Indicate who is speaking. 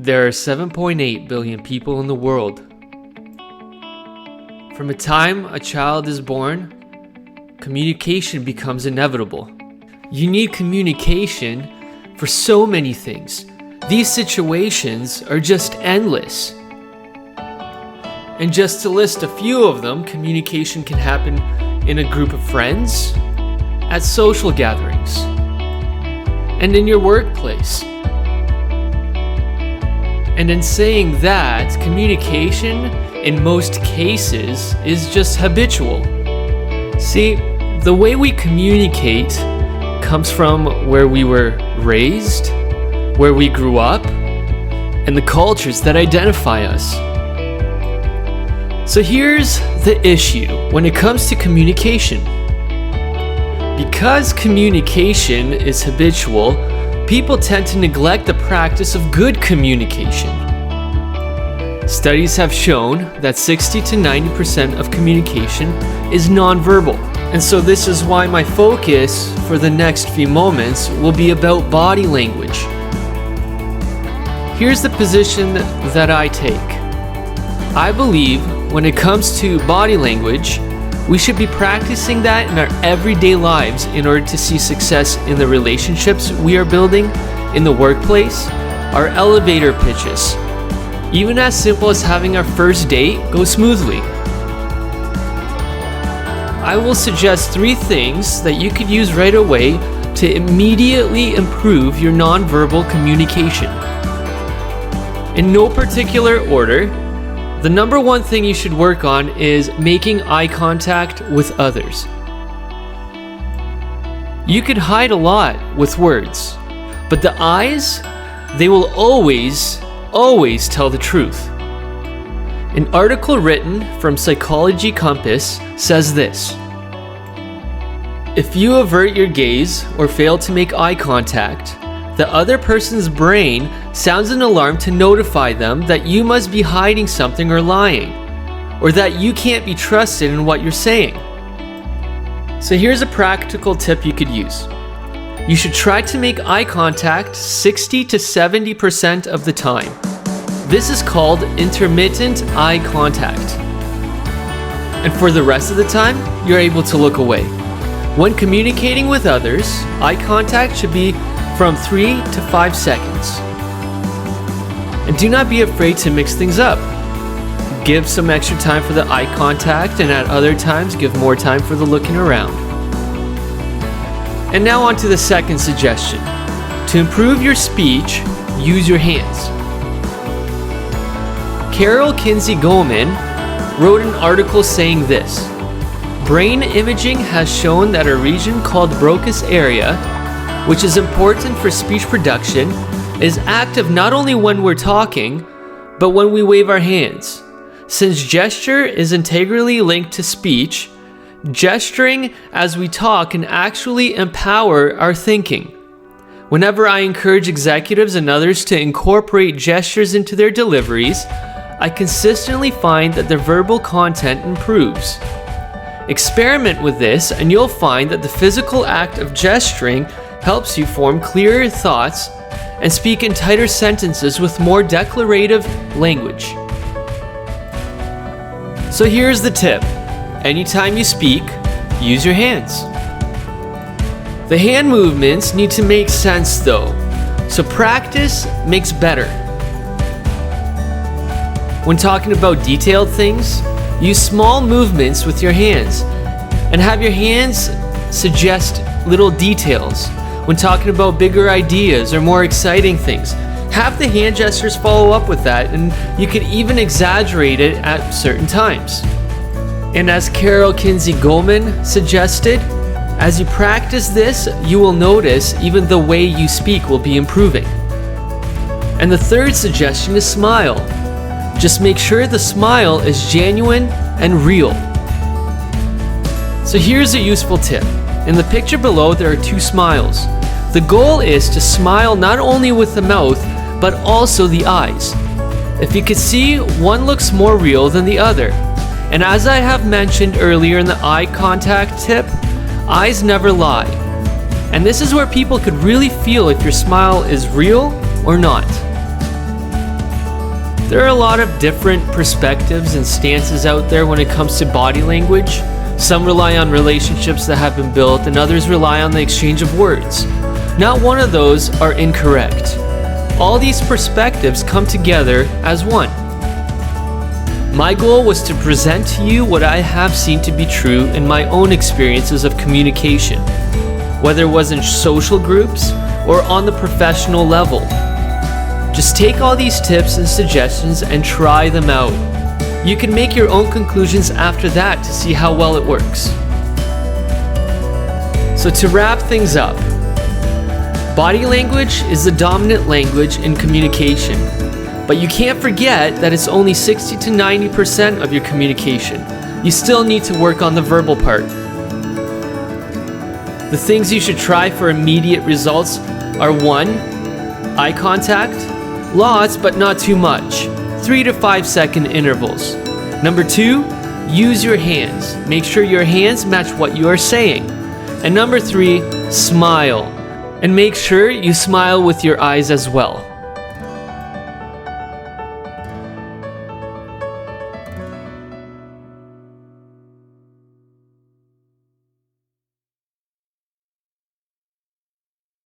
Speaker 1: There are 7.8 billion people in the world. From the time a child is born, communication becomes inevitable. You need communication for so many things. These situations are just endless. And just to list a few of them, communication can happen in a group of friends, at social gatherings, and in your workplace. And in saying that, communication in most cases is just habitual. See, the way we communicate comes from where we were raised, where we grew up, and the cultures that identify us. So here's the issue when it comes to communication. Because communication is habitual, people tend to neglect the practice of good communication. Studies have shown that 60 to 90% of communication is nonverbal. And so this is why my focus for the next few moments will be about body language. Here's the position that I take. I believe when it comes to body language, we should be practicing that in our everyday lives in order to see success in the relationships we are building, in the workplace, our elevator pitches, even as simple as having our first date go smoothly. I will suggest 3 things that you could use right away to immediately improve your nonverbal communication. In no particular order, the number 1 thing you should work on is making eye contact with others. You could hide a lot with words, but the eyes, they will always tell the truth. An article written from Psychology Compass says this: if you avert your gaze or fail to make eye contact, the other person's brain sounds an alarm to notify them that you must be hiding something or lying, or that you can't be trusted in what you're saying. So here's a practical tip you could use. You should try to make eye contact 60 to 70% of the time. This is called intermittent eye contact. And for the rest of the time, you're able to look away. When communicating with others, eye contact should be from 3 to 5 seconds. And do not be afraid to mix things up. Give some extra time for the eye contact, and at other times give more time for the looking around. And now on to the second suggestion. To improve your speech, use your hands. Carol Kinsey Goldman wrote an article saying this: brain imaging has shown that a region called Broca's area, which is important for speech production, is active not only when we're talking, but when we wave our hands. Since gesture is integrally linked to speech, gesturing as we talk can actually empower our thinking. Whenever I encourage executives and others to incorporate gestures into their deliveries, I consistently find that their verbal content improves. Experiment with this and you'll find that the physical act of gesturing helps you form clearer thoughts and speak in tighter sentences with more declarative language. So here's the tip. Anytime you speak, use your hands. The hand movements need to make sense though, so practice makes better. When talking about detailed things, use small movements with your hands and have your hands suggest little details. When talking about bigger ideas or more exciting things, have the hand gestures follow up with that, and you can even exaggerate it at certain times. And as Carol Kinsey Goldman suggested, as you practice this, you will notice even the way you speak will be improving. And the third suggestion is smile. Just make sure the smile is genuine and real. So here's a useful tip. In the picture below, there are 2 smiles. The goal is to smile not only with the mouth, but also the eyes. If you can see, one looks more real than the other. And as I have mentioned earlier in the eye contact tip, eyes never lie. And this is where people could really feel if your smile is real or not. There are a lot of different perspectives and stances out there when it comes to body language. Some rely on relationships that have been built, and others rely on the exchange of words. Not one of those are incorrect. All these perspectives come together as one. My goal was to present to you what I have seen to be true in my own experiences of communication, whether it was in social groups or on the professional level. Just take all these tips and suggestions and try them out. You can make your own conclusions after that to see how well it works. So to wrap things up, body language is the dominant language in communication, but you can't forget that it's only 60 to 90% of your communication. You still need to work on the verbal part. The things you should try for immediate results are 1. Eye contact, lots but not too much, 3 to 5 second intervals. Number 2, use your hands. Make sure your hands match what you are saying. And number 3, smile. And make sure you smile with your eyes as well.